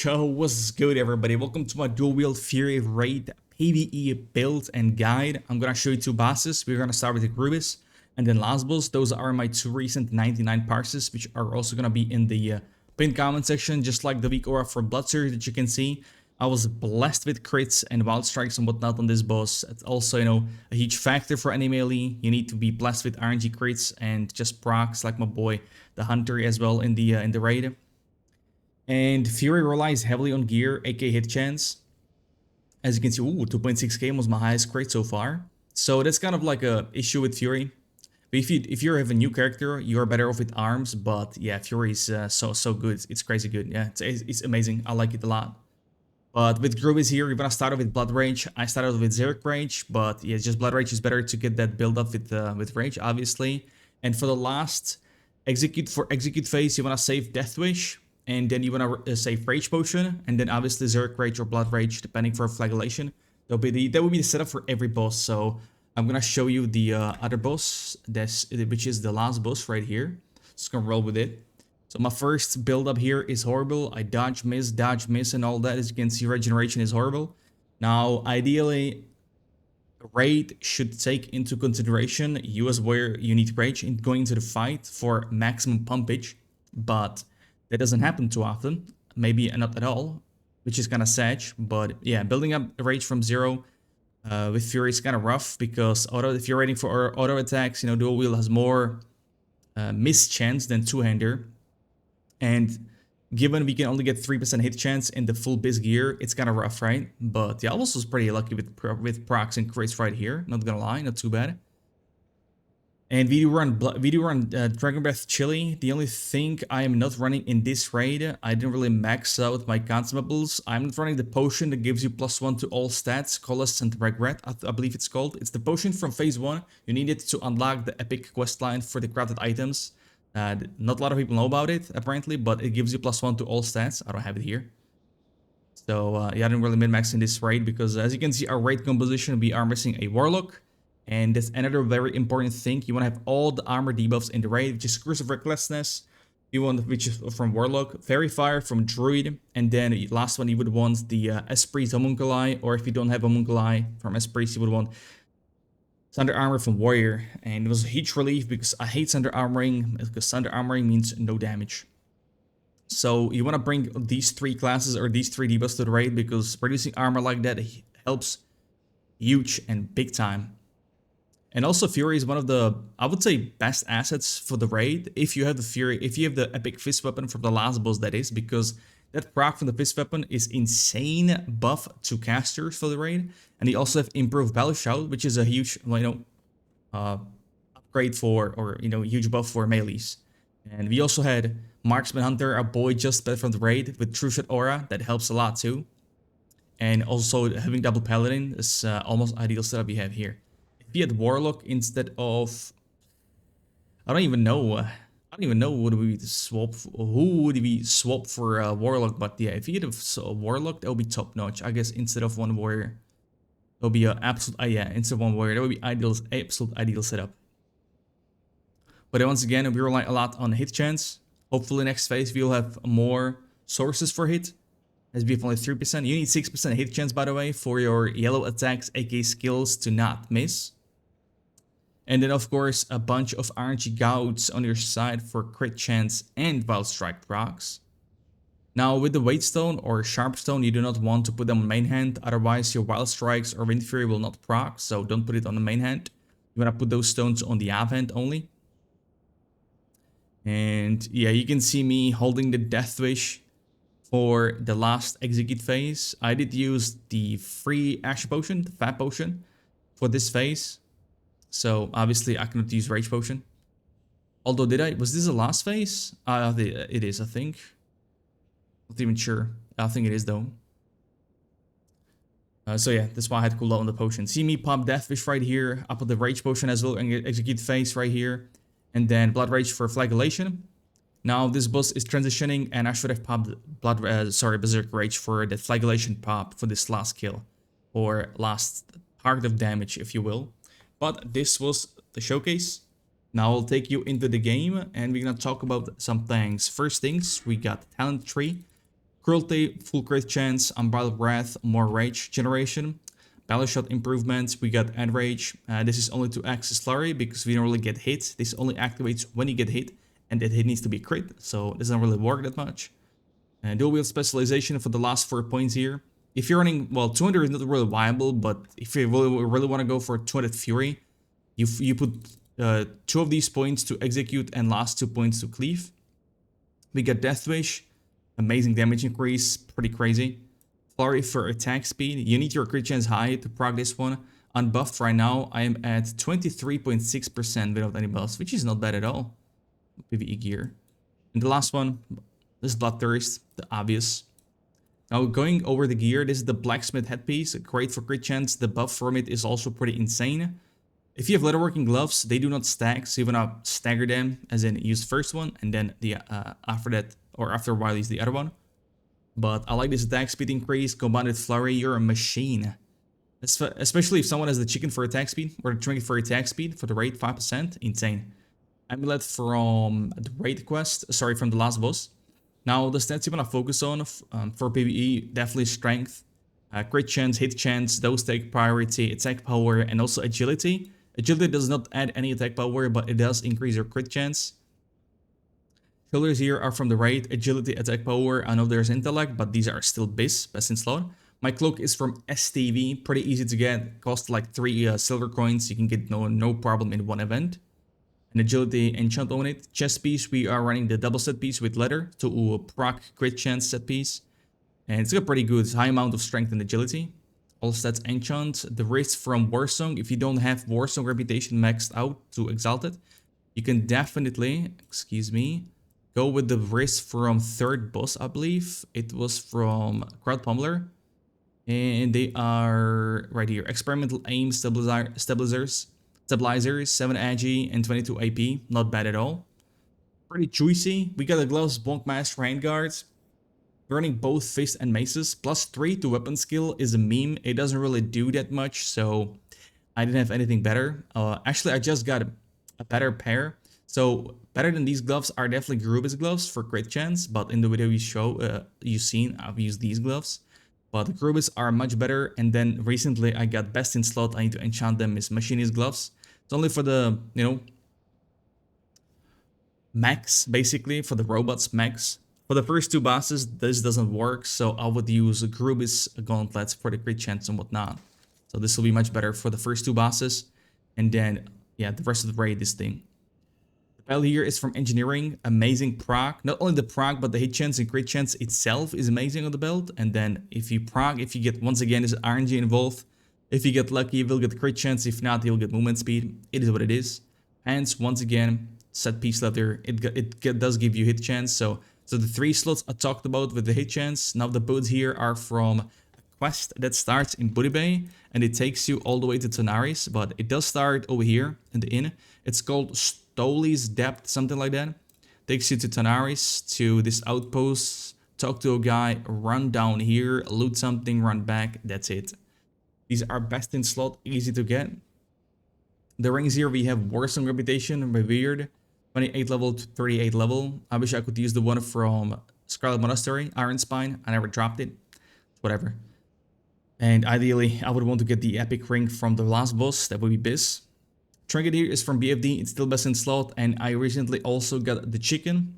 Yo, what's good everybody? Welcome to my dual wield Fury raid PvE build and guide. I'm gonna show you two bosses. We're gonna start with the Grubis and then last boss. Those are my two recent 99 parses, which are also gonna be in the pinned comment section, just like the weak aura for Blood series that you can see. I was blessed with crits and wild strikes and whatnot on this boss. It's also, a huge factor for any melee. You need to be blessed with RNG crits and just procs like my boy the Hunter as well in the raid. And Fury relies heavily on gear, aka hit chance. As you can see, 2.6k was my highest crate so far. So that's kind of like a issue with Fury. But if you have a new character, you're better off with arms. But yeah, Fury is so good. It's crazy good. Yeah, it's amazing. I like it a lot. But with Grubis here, you're gonna start off with Blood Rage. I started with Zerk Rage, but yeah, just Blood Rage is better to get that build up with Rage, obviously. And for the last execute phase, you wanna save Death Wish, and then you wanna save Rage Potion, and then obviously Zerk Rage or Blood Rage, depending for Flagellation. That will be the setup for every boss. So I'm gonna show you the other boss, which is the last boss right here. Just gonna roll with it. So my first build up here is horrible. I dodge, miss, and all that. As you can see, regeneration is horrible. Now, ideally, raid should take into consideration you as where you need rage in going into the fight for maximum pumpage, but that doesn't happen too often. Maybe not at all, which is kind of sad. But yeah, building up rage from zero with Fury is kind of rough because if you're waiting for auto attacks, dual wield has more miss chance than two-hander. And given we can only get 3% hit chance in the full biz gear, it's kind of rough, right? But yeah, I was pretty lucky with procs and crits right here. Not gonna lie, not too bad. And we do run Dragon Breath Chili. The only thing I am not running in this raid, I didn't really max out my Consumables. I'm not running the potion that gives you +1 to all stats, Colossus and Regret, I believe it's called. It's the potion from phase 1. You need it to unlock the epic questline for the crafted items. Not a lot of people know about it, apparently, but it gives you +1 to all stats. I don't have it here. So, yeah, I didn't really min-max in this raid because, as you can see, our raid composition, we are missing a Warlock. And that's another very important thing. You want to have all the armor debuffs in the raid, which is Curse of Recklessness, which is from Warlock, Fairy Fire from Druid, and then the last one you would want the Esprit's Homunculi, or if you don't have Homunculi from Esprit's, you would want Thunder Armor from Warrior. And it was a huge relief because I hate Thunder Armoring, because Thunder Armoring means no damage. So you want to bring these three classes or these three debuffs to the raid because producing armor like that helps huge and big time. And also Fury is one of the, I would say, best assets for the raid if you have the Fury, if you have the epic fist weapon from the last boss, that is, because that proc from the fist weapon is insane buff to casters for the raid. And you also have improved battle shout, which is a huge, upgrade for, or huge buff for melees. And we also had Marksman Hunter, our boy just better from the raid with True Shot Aura, that helps a lot too. And also having double Paladin is almost ideal setup we have here. If we had Warlock instead of, I don't even know who would we swap for Warlock, but yeah, if you had a Warlock, that would be top notch. I guess instead of one warrior, that would be an absolute, instead of one warrior, that would be absolute ideal setup. But once again, we rely a lot on hit chance. Hopefully next phase we'll have more sources for hit, as we have only 3%. You need 6% hit chance, by the way, for your yellow attacks, aka skills, to not miss. And then of course a bunch of RNG gouts on your side for crit chance and wild strike procs. Now with the weight stone or sharp stone, you do not want to put them on main hand, otherwise your wild strikes or wind fury will not proc, so don't put it on the main hand. You want to put those stones on the av hand only. And yeah, you can see me holding the Death Wish for the last execute phase. I did use the free action potion, the fat potion, for this phase. So obviously I cannot use Rage Potion. Although was this the last phase? It is, I think. Not even sure. I think it is though. So yeah, that's why I had cooldown on the potion. See me pop Death Wish right here. I put the Rage Potion as well and execute phase right here. And then Blood Rage for Flagellation. Now this boss is transitioning and I should have popped Berserk Rage for the Flagellation pop for this last kill. Or last target of damage, if you will. But this was the showcase. Now I'll take you into the game and we're gonna talk about some things. First things, we got talent tree. Cruelty, full crit chance, Unbridled Wrath, more rage generation. Battle shot improvements, we got End Rage. This is only to access Flurry because we don't really get hit. This only activates when you get hit, and that hit needs to be crit, so it doesn't really work that much. Dual wield specialization for the last 4 points here. If you're running, well, 200 is not really viable, but if you really want to go for 200 Fury, you put 2 of these points to execute and last 2 points to cleave. We got Death Wish, amazing damage increase, pretty crazy. Flurry for attack speed. You need your crit chance high to proc this one. Unbuffed right now, I am at 23.6% without any buffs, which is not bad at all. PvE gear. And the last one, this is Bloodthirst, the obvious. Now going over the gear, this is the Blacksmith headpiece, great for crit chance. The buff from it is also pretty insane. If you have leatherworking gloves, they do not stack, so you wanna stagger them, as in use the first one, and then the after that, or after a while, use the other one. But I like this attack speed increase, combined with Flurry, you're a machine. Especially if someone has the chicken for attack speed, or the trinket for attack speed, for the raid 5%, insane. Amulet from the raid quest, sorry, from the last boss. Now, the stats you want to focus on for PvE, definitely strength, crit chance, hit chance, those take priority, attack power, and also agility. Agility does not add any attack power, but it does increase your crit chance. Killers here are from the raid, agility, attack power. I know there's intellect, but these are still best in slot. My cloak is from STV, pretty easy to get, cost like 3 silver coins, you can get no problem in one event. An agility enchant on it. Chest piece, we are running the double set piece with leather to proc crit chance set piece. And it's got pretty good high amount of strength and agility. All stats enchant. The wrist from Warsong, if you don't have Warsong reputation maxed out to exalted, you can definitely, go with the wrist from third boss, I believe. It was from Crowd Pummeler. And they are right here. Experimental aim stabilizers, 7 agi, and 22 AP. Not bad at all. Pretty juicy. We got the gloves, bonk master, handguards. Running both fists and maces. +3 to weapon skill is a meme. It doesn't really do that much, so I didn't have anything better. Actually, I just got a better pair. So better than these gloves are definitely Grubis gloves for crit chance. But in the video you've seen, I've used these gloves. But the Grubis are much better. And then recently I got best in slot. I need to enchant them is Machinist gloves. It's only for the, max, basically, for the robots max. For the first 2 bosses, this doesn't work, so I would use Grubis gauntlets for the crit chance and whatnot. So this will be much better for the first 2 bosses. And then, yeah, the rest of the raid, this thing. The belt here is from engineering, amazing proc. Not only the proc, but the hit chance and crit chance itself is amazing on the belt. And then if you proc, if you get, once again, there's RNG involved. If you get lucky, you will get crit chance. If not, you'll get movement speed. It is what it is. Hands, once again, set piece leather. It does give you hit chance. So the 3 slots I talked about with the hit chance. Now the boots here are from a quest that starts in Buddy Bay. And it takes you all the way to Tanaris. But it does start over here in the inn. It's called Stoli's Depth, something like that. Takes you to Tanaris, to this outpost. Talk to a guy, run down here, loot something, run back. That's it. These are best in slot, easy to get. The rings here, we have Warsong reputation, revered. 28 level to 38 level. I wish I could use the one from Scarlet Monastery, Iron Spine. I never dropped it. Whatever. And ideally, I would want to get the epic ring from the last boss. That would be Biz. Trinket here is from BFD. It's still best in slot. And I recently also got the chicken.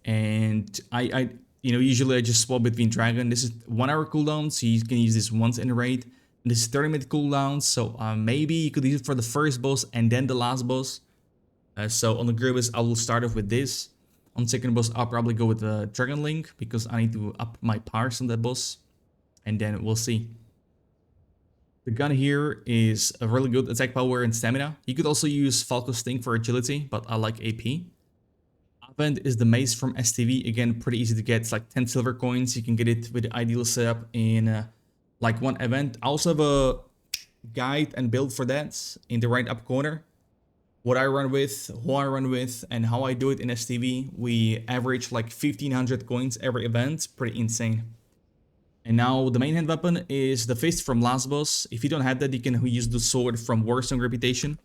And I usually I just swap between Dragon. This is 1 hour cooldown, so you can use this once in a raid. And this is 30-minute cooldown, so maybe you could use it for the first boss and then the last boss. So on the Grubis, I will start off with this. On second boss, I'll probably go with the Dragon Link because I need to up my powers on that boss. And then we'll see. The gun here is a really good attack power and stamina. You could also use Falco Sting for agility, but I like AP. Avent is the mace from STV. Again, pretty easy to get. It's like 10 silver coins. You can get it with the ideal setup in like 1 event. I also have a guide and build for that in the right up corner. What I run with, who I run with, and how I do it in STV. We average like 1500 coins every event. Pretty insane. And now the main hand weapon is the fist from last boss. If you don't have that, you can use the sword from Warsong reputation.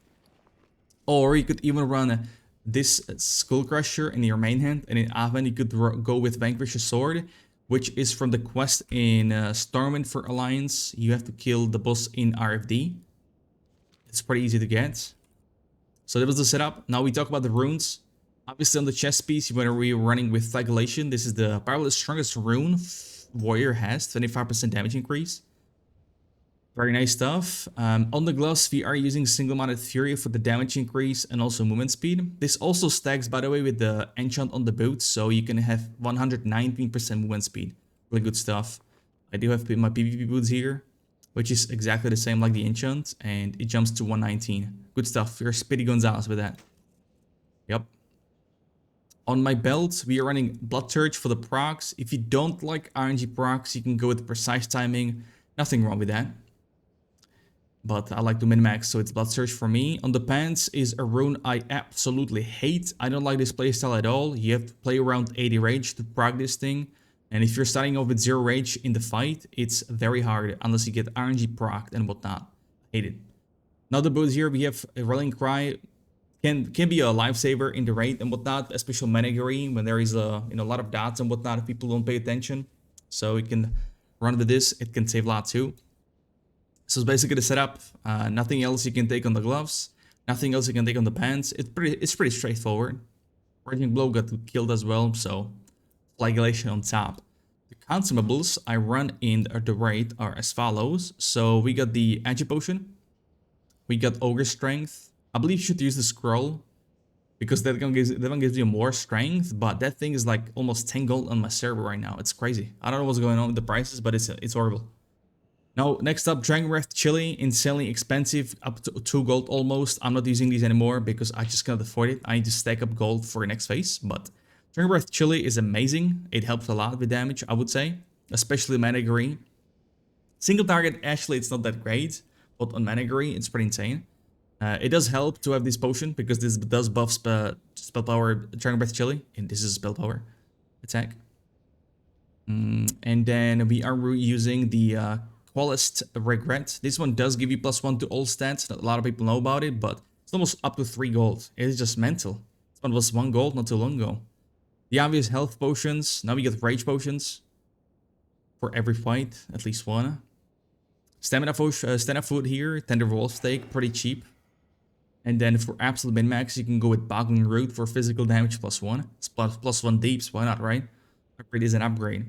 Or you could even run this Skull Crusher in your main hand, and in Avon you could go with Vanquish's Sword, which is from the quest in Stormwind for Alliance. You have to kill the boss in RFD. It's pretty easy to get. So that was the setup. Now we talk about the runes. Obviously on the chest piece, when we're running with Flagellation, this is probably the strongest rune Warrior has, 25% damage increase. Very nice stuff. On the gloves, we are using Single-Minded Fury for the damage increase and also movement speed. This also stacks, by the way, with the enchant on the boots, so you can have 119% movement speed. Really good stuff. I do have my PvP boots here, which is exactly the same like the enchant, and it jumps to 119. Good stuff. You're Speedy Gonzalez with that. Yep. On my belt, we are running Blood Surge for the procs. If you don't like RNG procs, you can go with Precise Timing. Nothing wrong with that. But I like to min-max, so it's Blood Surge for me. On the pants is a rune I absolutely hate. I don't like this playstyle at all. You have to play around 80 rage to proc this thing. And if you're starting off with 0 rage in the fight, it's very hard unless you get RNG procced and whatnot. Hate it. Another boost here, we have a Rallying Cry. Can be a lifesaver in the raid and whatnot, especially Managary when there is a lot of dots and whatnot if people don't pay attention. So you can run with this. It can save a lot too. So it's basically the setup. Nothing else you can take on the gloves. Nothing else you can take on the pants. It's pretty straightforward. Raging Blow got killed as well, so Flagellation on top. The consumables I run in the raid are as follows. So we got the Agi Potion. We got Ogre Strength. I believe you should use the Scroll, because that one gives you more strength, but that thing is like almost 10 gold on my server right now. It's crazy. I don't know what's going on with the prices, but it's horrible. Now, next up, Dragon Breath Chili, insanely expensive, up to 2 gold almost. I'm not using these anymore because I just cannot afford it. I need to stack up gold for the next phase, but Dragon Breath Chili is amazing. It helps a lot with damage, I would say, especially Managary. Single target, actually, it's not that great, but on Managary, it's pretty insane. It does help to have this potion because this does buff spell power Dragon Breath Chili, and this is spell power attack. And then we are using the Qualist Regret. This one does give you +1 to all stats. A lot of people know about it, but it's almost up to 3 gold. It is just mental. This one was 1 gold not too long ago. The obvious health potions. Now we get rage potions for every fight, at least one. Stamina food here, Tender Wolf Steak, pretty cheap. And then for absolute min-max, you can go with Boggling Root for physical damage +1. It's +1 deeps, why not, right? Upgrade is an upgrade.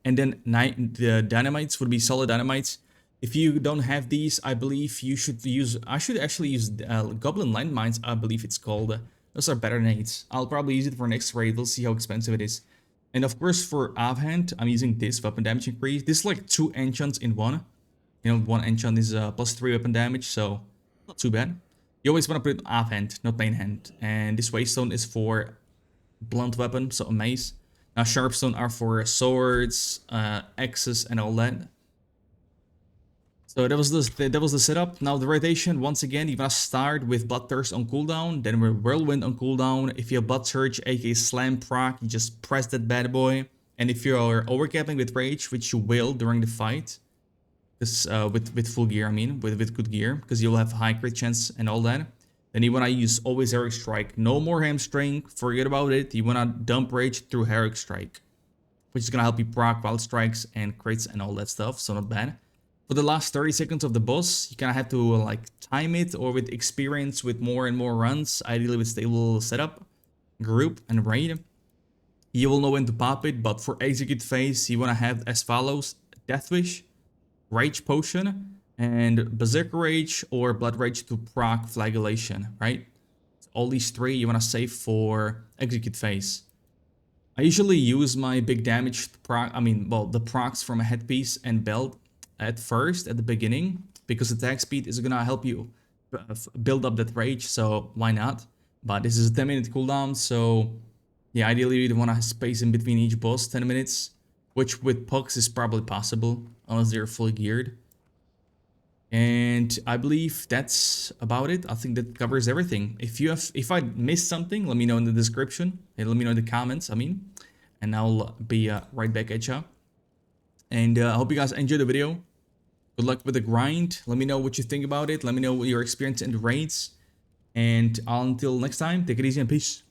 And then the dynamites would be solid dynamites. If you don't have these, I believe you should use... I should actually use Goblin Landmines, I believe it's called. Those are better nades. I'll probably use it for next raid. We'll see how expensive it is. And of course, for Avhand, I'm using this weapon damage increase. This is like 2 enchants in one. You know, 1 enchant is +3 weapon damage, so not too bad. You always want to put it on Avhand, not main hand. And this Waystone is for blunt weapon, so a mace. Now Sharpstone are for swords, axes, and all that. So that was the setup. Now the rotation, once again, you're gonna start with Bloodthirst on cooldown, then with Whirlwind on cooldown. If you have Blood Surge, aka Slam proc, you just press that bad boy. And if you're overcapping with Rage, which you will during the fight, because with full gear, I mean, with good gear, because you'll have high crit chance and all that. Then you want to use always Heroic Strike. No more Hamstring, forget about it. You want to dump Rage through Heroic Strike, which is going to help you proc Wild Strikes and crits and all that stuff, so not bad. For the last 30 seconds of the boss, you kind of have to like time it, or with experience with more and more runs, ideally with stable setup, group, and raid. You will know when to pop it, but for execute phase, you want to have as follows: Death Wish, Rage Potion, and Berserker Rage or Blood Rage to proc Flagellation, right? So all these 3 you want to save for execute phase. I usually use my big damage proc, the procs from a headpiece and belt at first, at the beginning, because attack speed is gonna help you build up that rage, so why not? But this is a 10-minute cooldown, so yeah, ideally you want to space in between each boss 10 minutes, which with pucks is probably possible, unless they're fully geared. And I believe that's about it. I think that covers everything. If I missed something, let me know in the description. And let me know in the comments, and I'll be right back at you. And I hope you guys enjoyed the video. Good luck with the grind. Let me know what you think about it. Let me know what your experience in the raids. And until next time, take it easy and peace.